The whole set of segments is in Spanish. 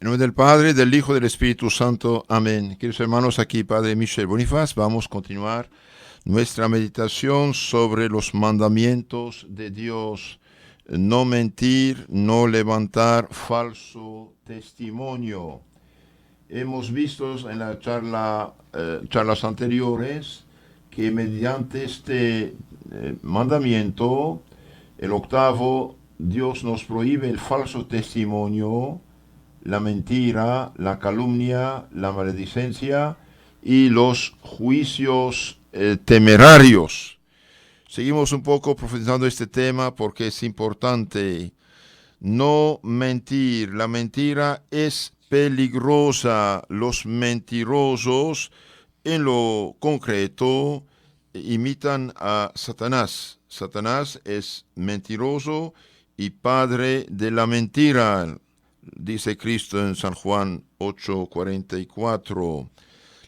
En nombre del Padre, del Hijo y del Espíritu Santo. Amén. Queridos hermanos, aquí Padre Michel Bonifaz. Vamos a continuar nuestra meditación sobre los mandamientos de Dios. No mentir, no levantar falso testimonio. Hemos visto en la charlas anteriores que mediante este mandamiento, el octavo, Dios nos prohíbe el falso testimonio, la mentira, la calumnia, la maledicencia y los juicios temerarios. Seguimos un poco profundizando este tema porque es importante no mentir. La mentira es peligrosa. Los mentirosos, en lo concreto, imitan a Satanás. Satanás es mentiroso y padre de la mentira, dice Cristo en San Juan 8:44.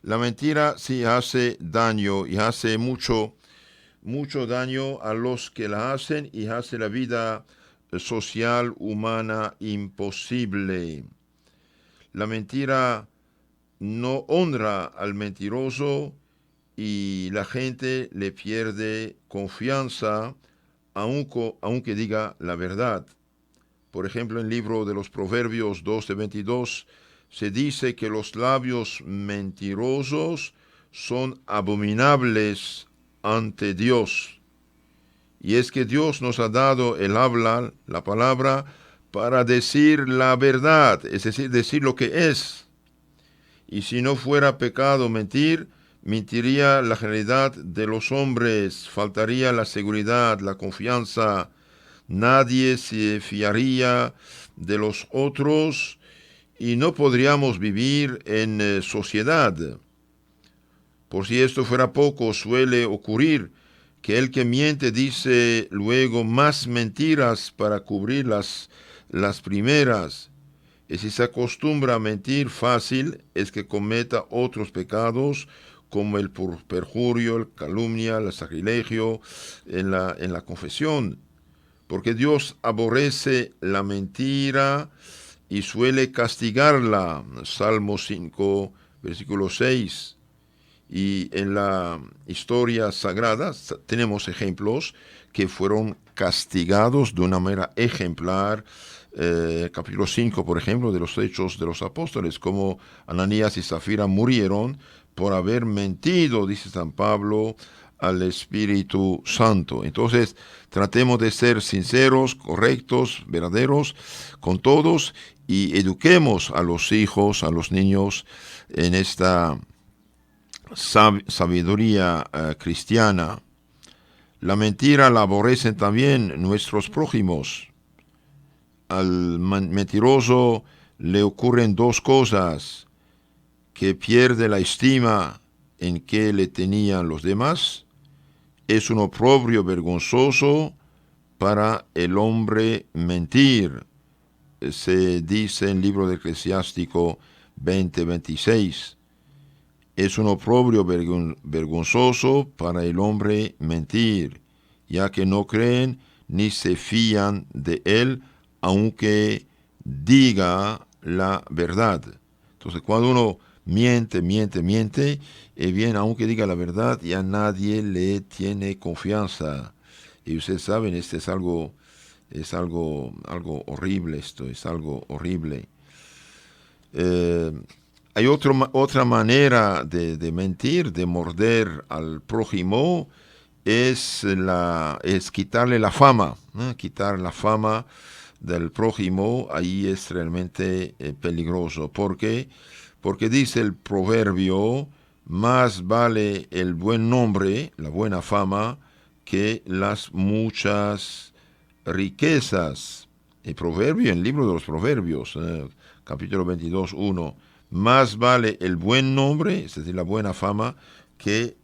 La mentira sí hace daño y hace mucho daño a los que la hacen y hace la vida social humana imposible. La mentira no honra al mentiroso y la gente le pierde confianza aunque diga la verdad. Por ejemplo, en el libro de los Proverbios 12:22 se dice que los labios mentirosos son abominables ante Dios. Y es que Dios nos ha dado el habla, la palabra, para decir la verdad, es decir, decir lo que es. Y si no fuera pecado mentir, mentiría la generalidad de los hombres, faltaría la seguridad, la confianza. Nadie se fiaría de los otros y no podríamos vivir en sociedad. Por si esto fuera poco, suele ocurrir que el que miente dice luego más mentiras para cubrir las primeras. Y si se acostumbra a mentir fácil, es que cometa otros pecados como el perjurio, el calumnia, el sacrilegio en la confesión. Porque Dios aborrece la mentira y suele castigarla. Salmo 5, versículo 6. Y en la historia sagrada tenemos ejemplos que fueron castigados de una manera ejemplar. Capítulo 5, por ejemplo, de los Hechos de los Apóstoles, como Ananías y Zafira murieron por haber mentido, dice San Pablo, al Espíritu Santo. Entonces, tratemos de ser sinceros, correctos, verdaderos con todos y eduquemos a los hijos, a los niños en esta sabiduría cristiana. La mentira la aborrecen también nuestros prójimos. Al mentiroso le ocurren dos cosas: que pierde la estima en que le tenían los demás. Es un oprobio vergonzoso para el hombre mentir. Se dice en el libro de Eclesiástico 20:26. Es un oprobio vergonzoso para el hombre mentir, ya que no creen ni se fían de él, aunque diga la verdad. Entonces, cuando uno miente, bien, aunque diga la verdad, ya nadie le tiene confianza. Y ustedes saben, este es algo horrible, esto es algo horrible. Hay otra manera de mentir, de morder al prójimo, es quitarle la fama, ¿no? Quitar la fama del prójimo, ahí es realmente peligroso. ¿Por qué? Porque dice el proverbio: más vale el buen nombre, la buena fama, que las muchas riquezas. El proverbio, en el libro de los Proverbios, capítulo 22:1. Más vale el buen nombre, es decir, la buena fama, que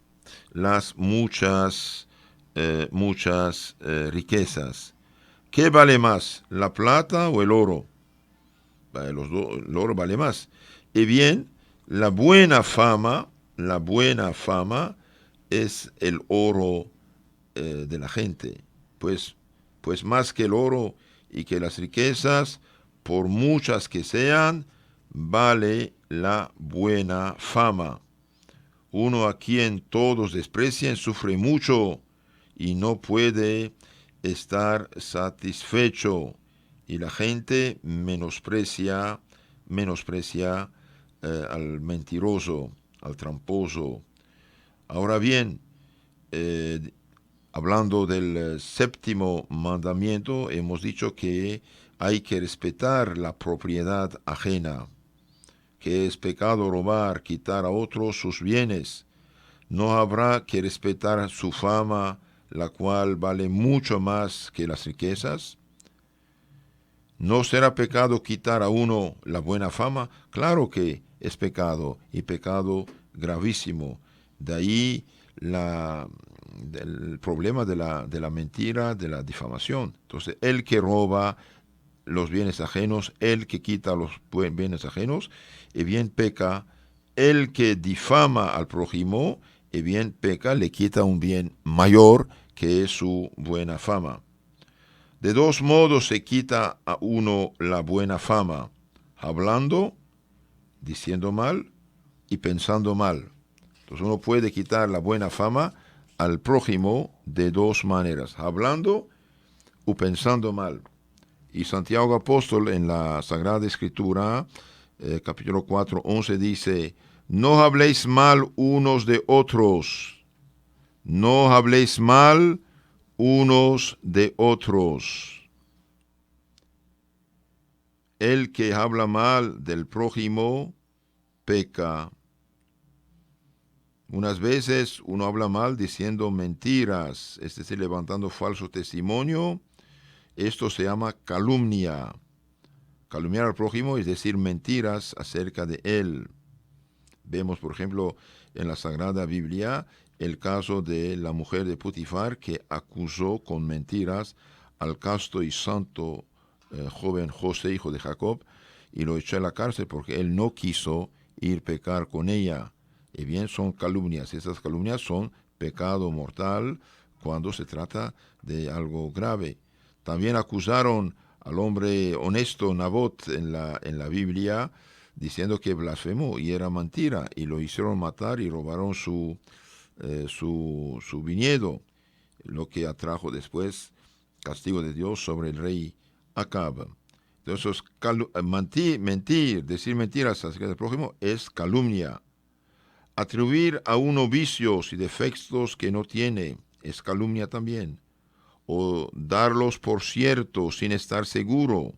las muchas riquezas. ¿Qué vale más, la plata o el oro? El oro vale más. Y bien, la buena fama es el oro de la gente. Pues más que el oro y que las riquezas, por muchas que sean, vale la buena fama. Uno a quien todos desprecian sufre mucho y no puede estar satisfecho. Y la gente menosprecia al mentiroso, al tramposo. Ahora bien, hablando del séptimo mandamiento, hemos dicho que hay que respetar la propiedad ajena, que es pecado robar, quitar a otros sus bienes. No habrá que respetar su fama, la cual vale mucho más que las riquezas. ¿No será pecado quitar a uno la buena fama? Claro que es pecado, y pecado gravísimo. De ahí el problema de la mentira, de la difamación. Entonces, el que roba los bienes ajenos, el que quita los bienes ajenos, bien peca. El que difama al prójimo, bien peca, le quita un bien mayor que es su buena fama. De dos modos se quita a uno la buena fama: hablando, diciendo mal y pensando mal. Entonces uno puede quitar la buena fama al prójimo de dos maneras: hablando o pensando mal. Y Santiago Apóstol en la Sagrada Escritura, capítulo 4, 11 dice: no habléis mal unos de otros. No habléis mal unos de otros. El que habla mal del prójimo peca. Unas veces uno habla mal diciendo mentiras, es decir, levantando falso testimonio. Esto se llama calumnia. Calumniar al prójimo es decir mentiras acerca de él. Vemos, por ejemplo, en la Sagrada Biblia el caso de la mujer de Potifar, que acusó con mentiras al casto y santo joven José, hijo de Jacob, y lo echó a la cárcel porque él no quiso ir pecar con ella. Y bien, son calumnias. Esas calumnias son pecado mortal cuando se trata de algo grave. También acusaron al hombre honesto Nabot en la Biblia, diciendo que blasfemó, y era mentira, y lo hicieron matar y robaron su viñedo, lo que atrajo después castigo de Dios sobre el rey Acab. Entonces, mentir, decir mentiras acerca del prójimo es calumnia. Atribuir a uno vicios y defectos que no tiene es calumnia también. O darlos por cierto sin estar seguro,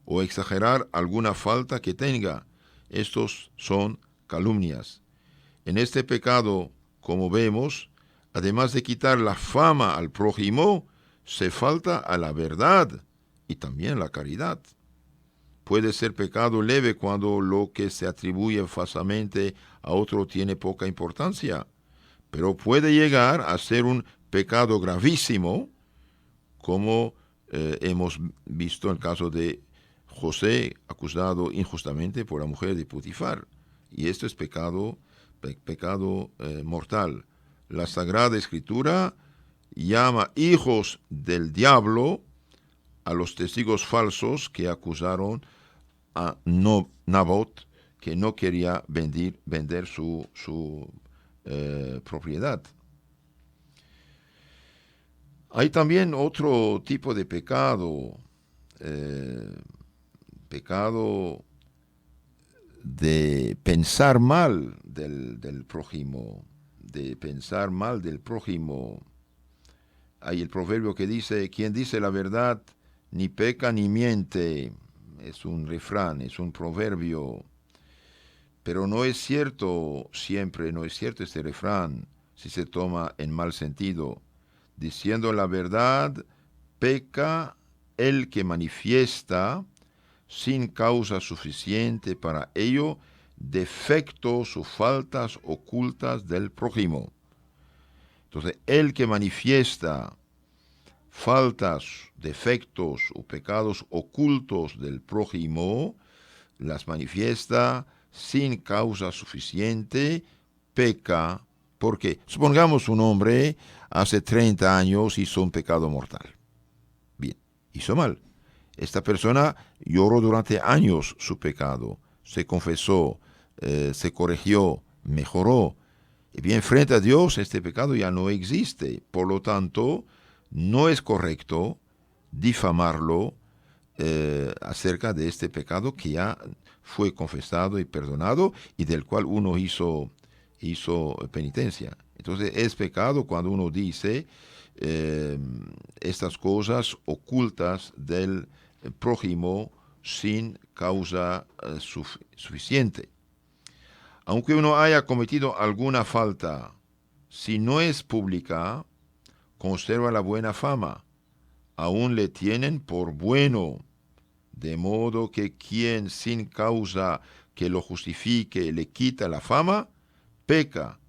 o exagerar alguna falta que tenga. Estos son calumnias. En este pecado, como vemos, además de quitar la fama al prójimo, se falta a la verdad y también la caridad. Puede ser pecado leve cuando lo que se atribuye falsamente a otro tiene poca importancia, pero puede llegar a ser un pecado gravísimo, como hemos visto en el caso de José, acusado injustamente por la mujer de Potifar. Y esto es pecado mortal. La Sagrada Escritura llama hijos del diablo a los testigos falsos que acusaron a Nabot, que no quería vender su propiedad. Hay también otro tipo de pecado, pecado de pensar mal del prójimo, de pensar mal del prójimo. Hay el proverbio que dice: quien dice la verdad ni peca ni miente. Es un refrán, es un proverbio. Pero no es cierto siempre, no es cierto este refrán si se toma en mal sentido. Diciendo la verdad, peca el que manifiesta sin causa suficiente para ello defectos o faltas ocultas del prójimo. Entonces, el que manifiesta faltas, defectos o pecados ocultos del prójimo, las manifiesta sin causa suficiente, peca. Porque, supongamos, un hombre hace 30 años hizo un pecado mortal. Bien, hizo mal. Esta persona lloró durante años su pecado. se confesó, se corrigió, mejoró, y bien, frente a Dios este pecado ya no existe. Por lo tanto, no es correcto difamarlo acerca de este pecado que ya fue confesado y perdonado y del cual uno hizo penitencia. Entonces es pecado cuando uno dice estas cosas ocultas del prójimo sin causa suficiente. Aunque uno haya cometido alguna falta, si no es pública, conserva la buena fama. Aún le tienen por bueno, de modo que quien sin causa que lo justifique le quita la fama, peca,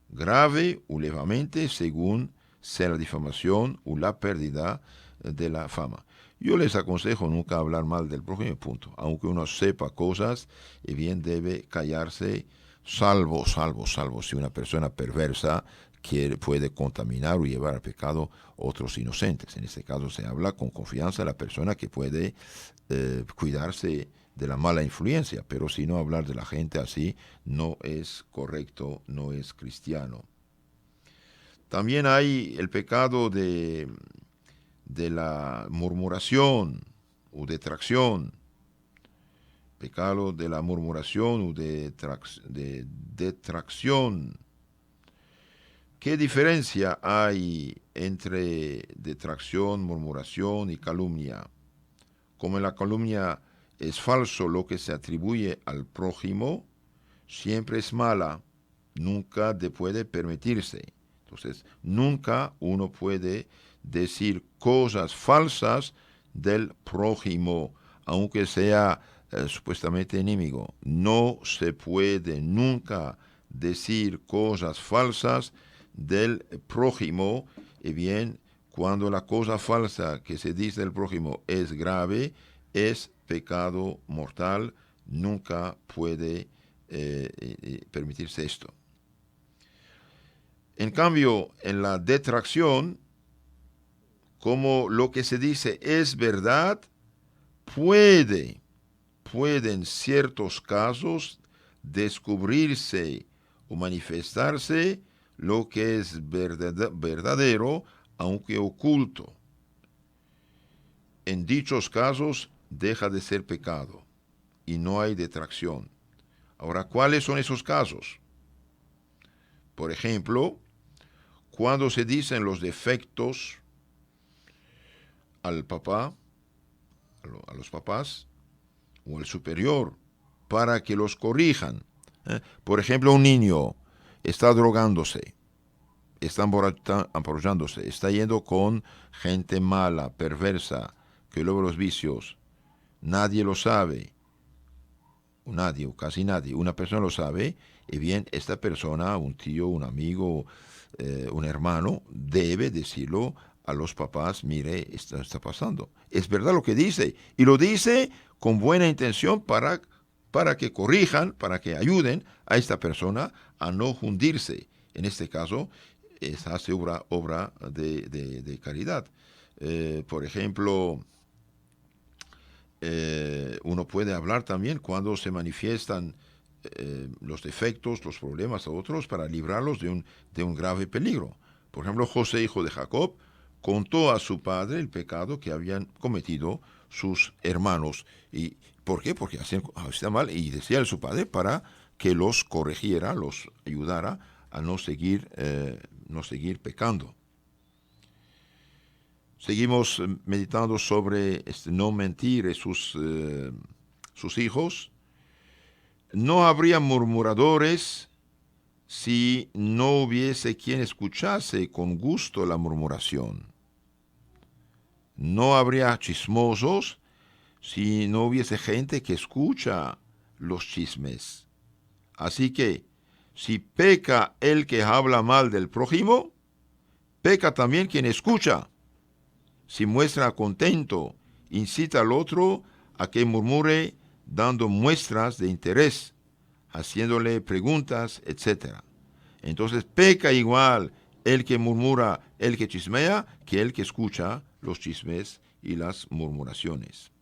grave o levemente, según sea la difamación o la pérdida de la fama. Yo les aconsejo nunca hablar mal del prójimo, punto. Aunque uno sepa cosas, y bien debe callarse, salvo si una persona perversa puede contaminar o llevar al pecado otros inocentes. En este caso se habla con confianza de la persona que puede cuidarse de la mala influencia, pero si no, hablar de la gente así no es correcto, no es cristiano. También hay el pecado de la murmuración o detracción, pecado de la murmuración o de detracción. ¿Qué diferencia hay entre detracción, murmuración y calumnia? Como en la calumnia es falso lo que se atribuye al prójimo, siempre es mala, nunca puede permitirse. Entonces, nunca uno puede decir cosas falsas del prójimo, aunque sea supuestamente enemigo. No se puede nunca decir cosas falsas del prójimo. Y bien, cuando la cosa falsa que se dice del prójimo es grave, es pecado mortal, nunca puede permitirse esto. En cambio, en la detracción, como lo que se dice es verdad, puede en ciertos casos descubrirse o manifestarse lo que es verdadero, aunque oculto. En dichos casos deja de ser pecado y no hay detracción. Ahora, ¿cuáles son esos casos? Por ejemplo, cuando se dicen los defectos al papá, a los papás o al superior, para que los corrijan. Por ejemplo, un niño está drogándose, está emborrachándose, está yendo con gente mala, perversa, que luego los vicios. Nadie lo sabe, nadie o casi nadie, una persona lo sabe, y bien, esta persona, un tío, un amigo, un hermano, debe decirlo a los papás: mire, esto está pasando. Es verdad lo que dice, y lo dice con buena intención para que corrijan, para que ayuden a esta persona a no hundirse. En este caso, hace obra de caridad. Por ejemplo, uno puede hablar también cuando se manifiestan los defectos, los problemas a otros, para librarlos de un grave peligro. Por ejemplo, José, hijo de Jacob, contó a su padre el pecado que habían cometido sus hermanos. ¿Y por qué? Porque hacían mal, y decía a su padre para que los corrigiera, los ayudara a no seguir pecando. Seguimos meditando sobre no mentir a sus hijos. No habría murmuradores si no hubiese quien escuchase con gusto la murmuración. No habría chismosos si no hubiese gente que escucha los chismes. Así que, si peca el que habla mal del prójimo, peca también quien escucha. Si muestra contento, incita al otro a que murmure, dando muestras de interés, haciéndole preguntas, etc. Entonces peca igual el que murmura, el que chismea, que el que escucha los chismes y las murmuraciones.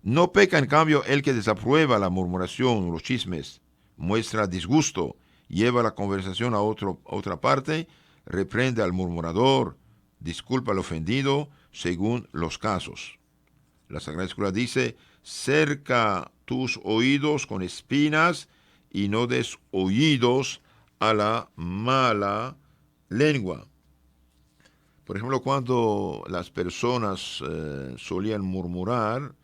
No peca, en cambio, el que desaprueba la murmuración o los chismes, muestra disgusto, lleva la conversación a otra parte, reprende al murmurador, disculpa al ofendido, según los casos. La Sagrada Escritura dice, cerca tus oídos con espinas y no des oídos a la mala lengua. Por ejemplo, cuando las personas solían murmurar,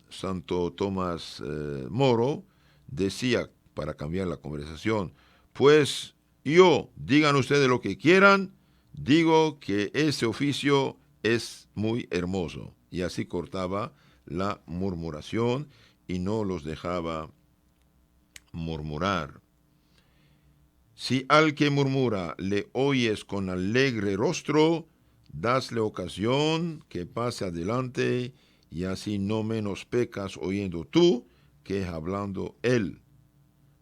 Santo Tomás Moro decía, para cambiar la conversación, pues yo, digan ustedes lo que quieran, digo que ese oficio es muy hermoso. Y así cortaba la murmuración y no los dejaba murmurar. Si al que murmura le oyes con alegre rostro, dasle ocasión que pase adelante, y así no menos pecas oyendo tú que hablando él.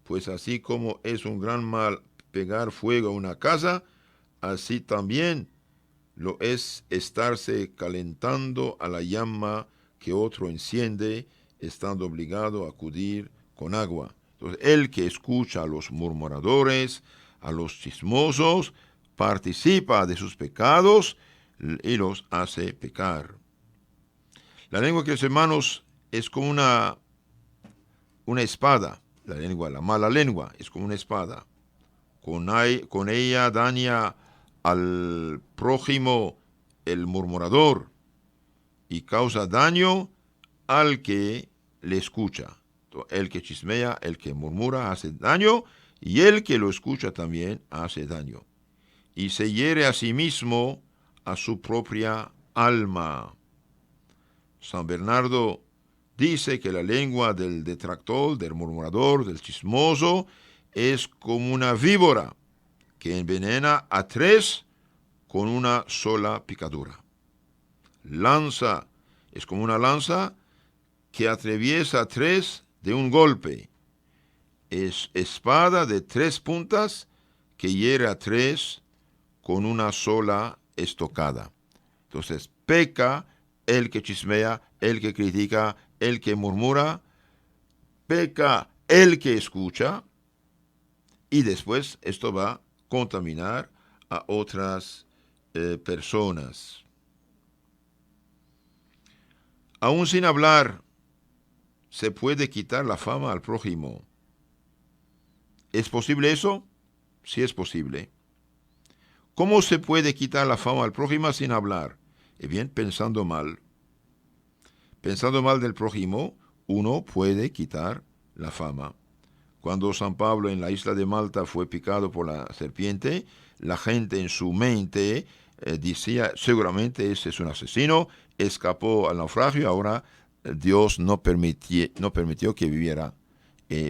Pues así como es un gran mal pegar fuego a una casa, así también lo es estarse calentando a la llama que otro enciende, estando obligado a acudir con agua. Entonces, el que escucha a los murmuradores, a los chismosos, participa de sus pecados y los hace pecar. La lengua, queridos hermanos, es como una espada. La lengua, la mala lengua, es como una espada. Con ella daña al prójimo el murmurador y causa daño al que le escucha. El que chismea, el que murmura hace daño, y el que lo escucha también hace daño. Y se hiere a sí mismo a su propia alma. San Bernardo dice que la lengua del detractor, del murmurador, del chismoso, es como una víbora que envenena a 3 con una sola picadura. Lanza es como una lanza que atraviesa a 3 de un golpe. Es espada de 3 puntas que hiere a 3 con una sola estocada. Entonces, peca el que chismea, el que critica, el que murmura, peca el que escucha, y después esto va a contaminar a otras personas. Aún sin hablar, se puede quitar la fama al prójimo. ¿Es posible eso? Sí es posible. ¿Cómo se puede quitar la fama al prójimo sin hablar? Bien, pensando mal. Pensando mal del prójimo, uno puede quitar la fama. Cuando San Pablo en la isla de Malta fue picado por la serpiente, la gente en su mente decía, seguramente ese es un asesino, escapó al naufragio, ahora Dios no permitió que viviera.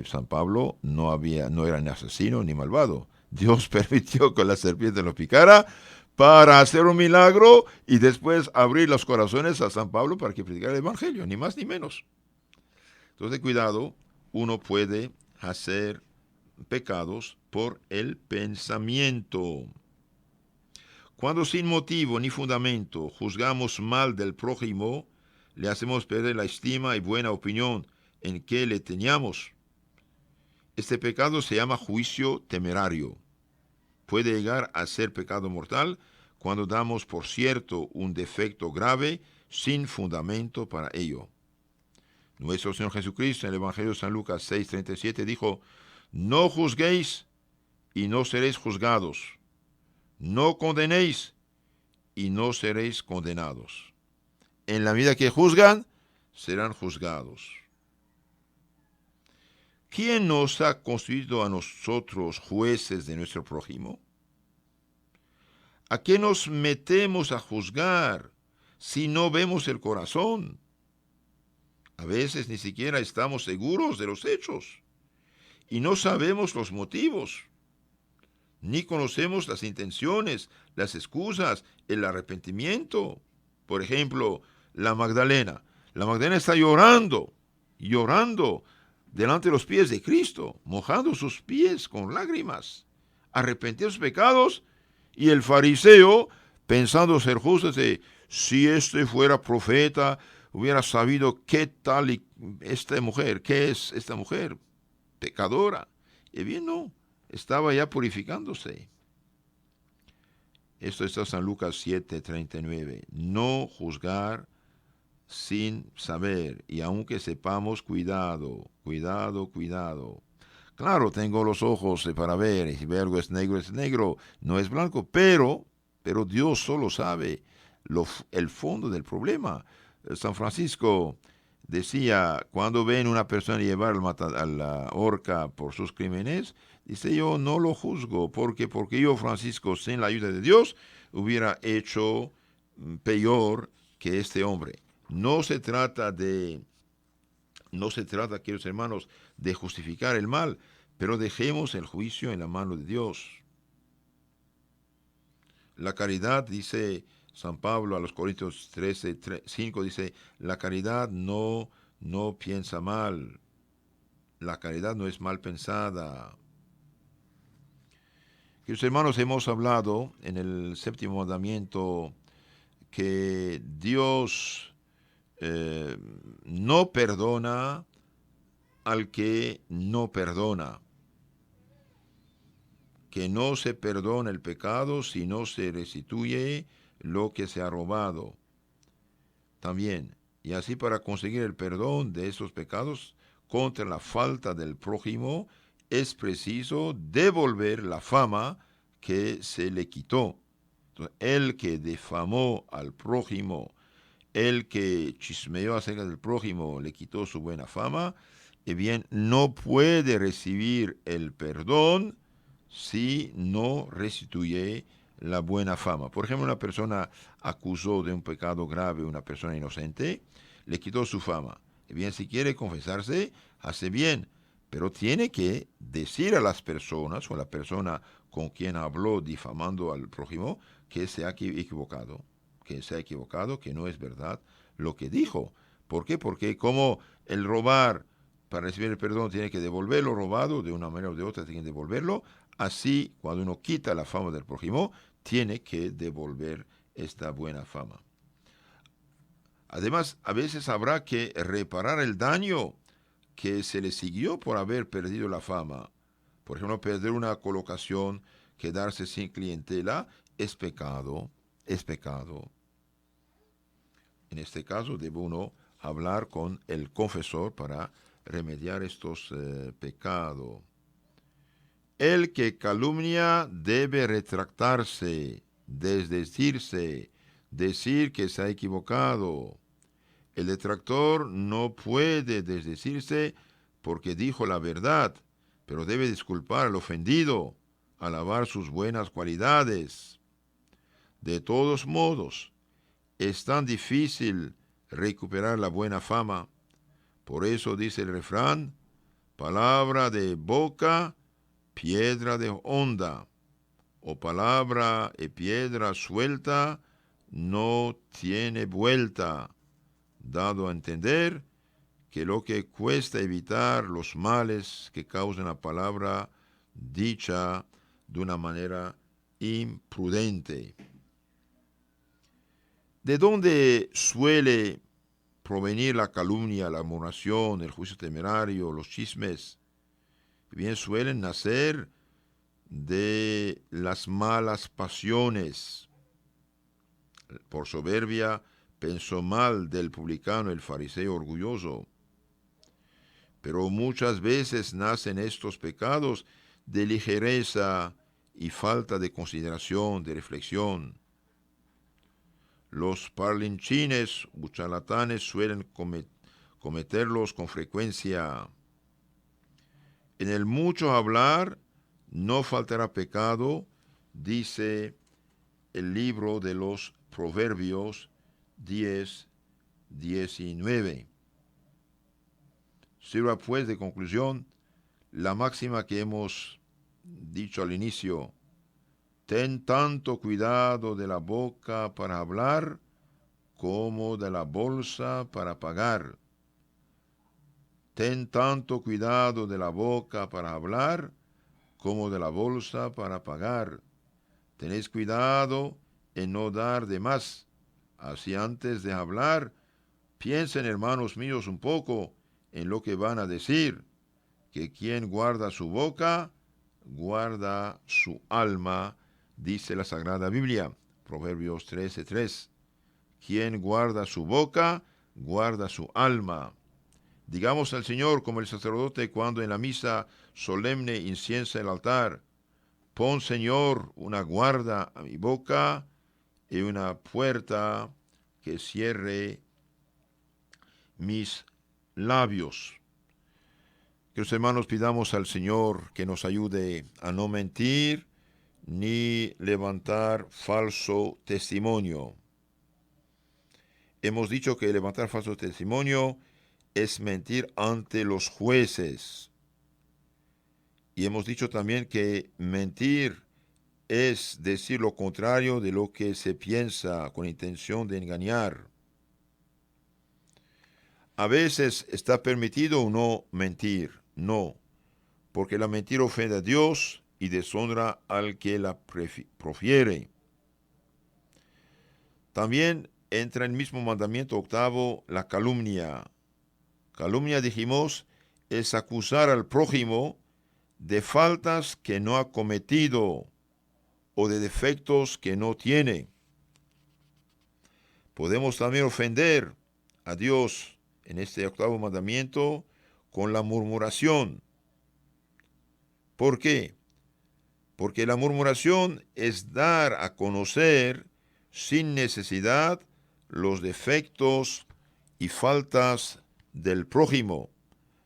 San Pablo no era ni asesino ni malvado. Dios permitió que la serpiente lo picara para hacer un milagro y después abrir los corazones a San Pablo para que predicara el Evangelio, ni más ni menos. Entonces, cuidado, uno puede hacer pecados por el pensamiento. Cuando sin motivo ni fundamento juzgamos mal del prójimo, le hacemos perder la estima y buena opinión en que le teníamos. Este pecado se llama juicio temerario. Puede llegar a ser pecado mortal cuando damos por cierto un defecto grave sin fundamento para ello. Nuestro Señor Jesucristo en el Evangelio de San Lucas 6:37 dijo, no juzguéis y no seréis juzgados. No condenéis y no seréis condenados. En la medida que juzgan, serán juzgados. ¿Quién nos ha constituido a nosotros jueces de nuestro prójimo? ¿A qué nos metemos a juzgar si no vemos el corazón? A veces ni siquiera estamos seguros de los hechos y no sabemos los motivos, ni conocemos las intenciones, las excusas, el arrepentimiento. Por ejemplo, la Magdalena. La Magdalena está llorando delante de los pies de Cristo, mojando sus pies con lágrimas, arrepentiendo sus pecados, y el fariseo, pensando ser justo, dice, si este fuera profeta, hubiera sabido qué tal esta mujer, qué es esta mujer, pecadora. Y bien, no, estaba ya purificándose. Esto está en San Lucas 7:39. No juzgar sin saber, y aunque sepamos, cuidado, cuidado, cuidado. Claro, tengo los ojos para ver, y si ver algo es negro, no es blanco, pero Dios solo sabe el fondo del problema. San Francisco decía, cuando ven una persona llevar a la horca por sus crímenes, dice, yo no lo juzgo, porque yo, Francisco, sin la ayuda de Dios, hubiera hecho peor que este hombre. No se trata de, no se trata, queridos hermanos, de justificar el mal, pero dejemos el juicio en la mano de Dios. La caridad, dice San Pablo a los Corintios 13:5, dice, la caridad no piensa mal. La caridad no es mal pensada. Queridos hermanos, hemos hablado en el séptimo mandamiento que Dios no perdona al que no perdona, que no se perdona el pecado si no se restituye lo que se ha robado. También, y así para conseguir el perdón de estos pecados contra la falta del prójimo, es preciso devolver la fama que se le quitó. Entonces, el que difamó al prójimo, el que chismeó acerca del prójimo, le quitó su buena fama, y bien, no puede recibir el perdón si no restituye la buena fama. Por ejemplo, una persona acusó de un pecado grave a una persona inocente, le quitó su fama. Y bien, si quiere confesarse, hace bien, pero tiene que decir a las personas o a la persona con quien habló difamando al prójimo que se ha equivocado, que no es verdad lo que dijo. ¿Por qué? Porque como el robar para recibir el perdón tiene que devolver lo robado, de una manera o de otra tiene que devolverlo, así cuando uno quita la fama del prójimo, tiene que devolver esta buena fama. Además, a veces habrá que reparar el daño que se le siguió por haber perdido la fama. Por ejemplo, perder una colocación, quedarse sin clientela, es pecado, es pecado. En este caso, debe uno hablar con el confesor para remediar estos pecados. El que calumnia debe retractarse, desdecirse, decir que se ha equivocado. El detractor no puede desdecirse porque dijo la verdad, pero debe disculpar al ofendido, alabar sus buenas cualidades. De todos modos, es tan difícil recuperar la buena fama. Por eso dice el refrán, palabra de boca, piedra de honda, o palabra y piedra suelta, no tiene vuelta, dado a entender que lo que cuesta evitar los males que causan la palabra dicha de una manera imprudente. ¿De dónde suele provenir la calumnia, la murmuración, el juicio temerario, los chismes? Bien, suelen nacer de las malas pasiones. Por soberbia pensó mal del publicano el fariseo orgulloso. Pero muchas veces nacen estos pecados de ligereza y falta de consideración, de reflexión. Los parlinchines o charlatanes suelen cometerlos con frecuencia. En el mucho hablar no faltará pecado, dice el libro de los Proverbios 10:19. Sirva pues de conclusión la máxima que hemos dicho al inicio: ten tanto cuidado de la boca para hablar como de la bolsa para pagar. Ten tanto cuidado de la boca para hablar como de la bolsa para pagar. Tenéis cuidado en no dar de más, así antes de hablar, Piensen, hermanos míos, un poco en lo que van a decir, que quien guarda su boca, guarda su alma, dice la Sagrada Biblia, Proverbios 13:3. Quien guarda su boca, guarda su alma. Digamos al Señor como el sacerdote cuando en la misa solemne inciensa el altar: pon, Señor, una guarda a mi boca y una puerta que cierre mis labios. Queridos hermanos, pidamos al Señor que nos ayude a no mentir ni levantar falso testimonio. Hemos dicho que levantar falso testimonio es mentir ante los jueces. Y hemos dicho también que mentir es decir lo contrario de lo que se piensa con intención de engañar. A veces está permitido o no mentir. No, porque la mentira ofende a Dios y deshonra al que la profiere. También entra en el mismo mandamiento octavo la calumnia. Calumnia, dijimos, es acusar al prójimo de faltas que no ha cometido o de defectos que no tiene. Podemos también ofender a Dios en este octavo mandamiento con la murmuración. ¿Por qué? Porque la murmuración es dar a conocer sin necesidad los defectos y faltas del prójimo,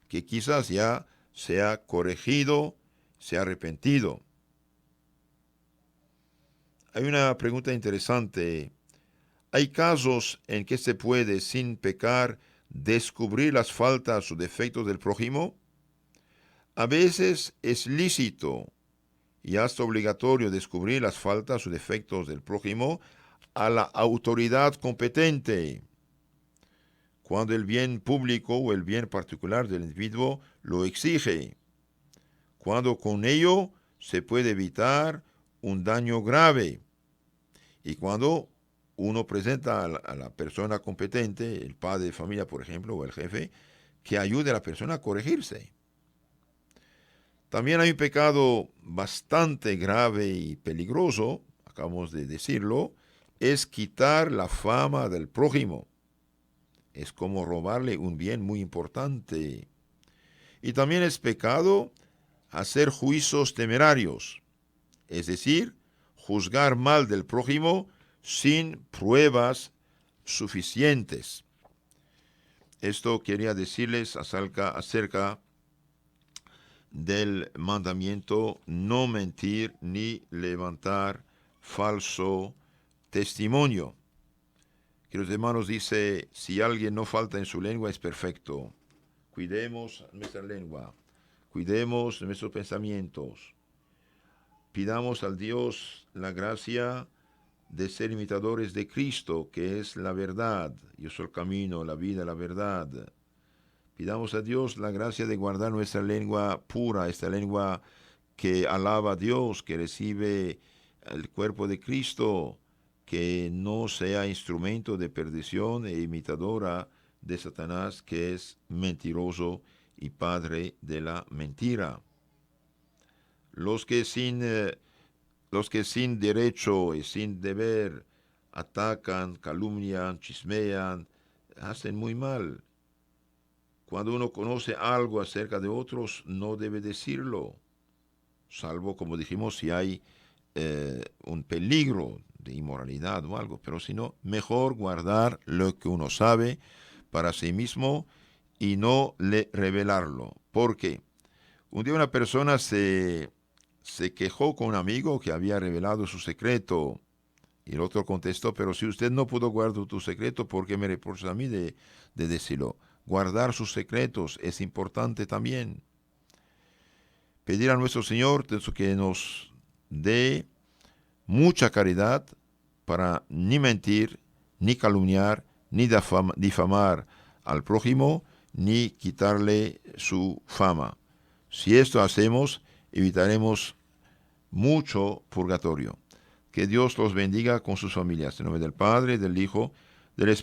que quizás ya se ha corregido, se ha arrepentido. Hay una pregunta interesante. ¿Hay casos en que se puede, sin pecar, descubrir las faltas o defectos del prójimo? A veces es lícito y hasta obligatorio descubrir las faltas o defectos del prójimo a la autoridad competente, cuando el bien público o el bien particular del individuo lo exige, cuando con ello se puede evitar un daño grave, y cuando uno presenta a la persona competente, el padre de familia, por ejemplo, o el jefe, que ayude a la persona a corregirse. También hay un pecado bastante grave y peligroso, acabamos de decirlo, es quitar la fama del prójimo. Es como robarle un bien muy importante. Y también es pecado hacer juicios temerarios, es decir, juzgar mal del prójimo sin pruebas suficientes. Esto quería decirles acerca del mandamiento no mentir ni levantar falso testimonio. Queridos hermanos, dice, si alguien no falta en su lengua es perfecto. Cuidemos nuestra lengua, cuidemos nuestros pensamientos. Pidamos al Dios la gracia de ser imitadores de Cristo, que es la verdad. Yo soy el camino, la vida, la verdad. Pidamos a Dios la gracia de guardar nuestra lengua pura, esta lengua que alaba a Dios, que recibe el cuerpo de Cristo, que no sea instrumento de perdición e imitadora de Satanás, que es mentiroso y padre de la mentira. Los que sin derecho y sin deber atacan, calumnian, chismean, hacen muy mal. Cuando uno conoce algo acerca de otros, no debe decirlo, salvo, como dijimos, si hay un peligro de inmoralidad o algo, pero si no, mejor guardar lo que uno sabe para sí mismo y no revelarlo. Porque un día una persona se quejó con un amigo que había revelado su secreto, y el otro contestó: pero si usted no pudo guardar tu secreto, ¿por qué me reprocha a mí de decirlo? Guardar sus secretos es importante también. Pedir a nuestro Señor que nos dé mucha caridad para ni mentir, ni calumniar, ni difamar al prójimo, ni quitarle su fama. Si esto hacemos, evitaremos mucho purgatorio. Que Dios los bendiga con sus familias. En nombre del Padre, del Hijo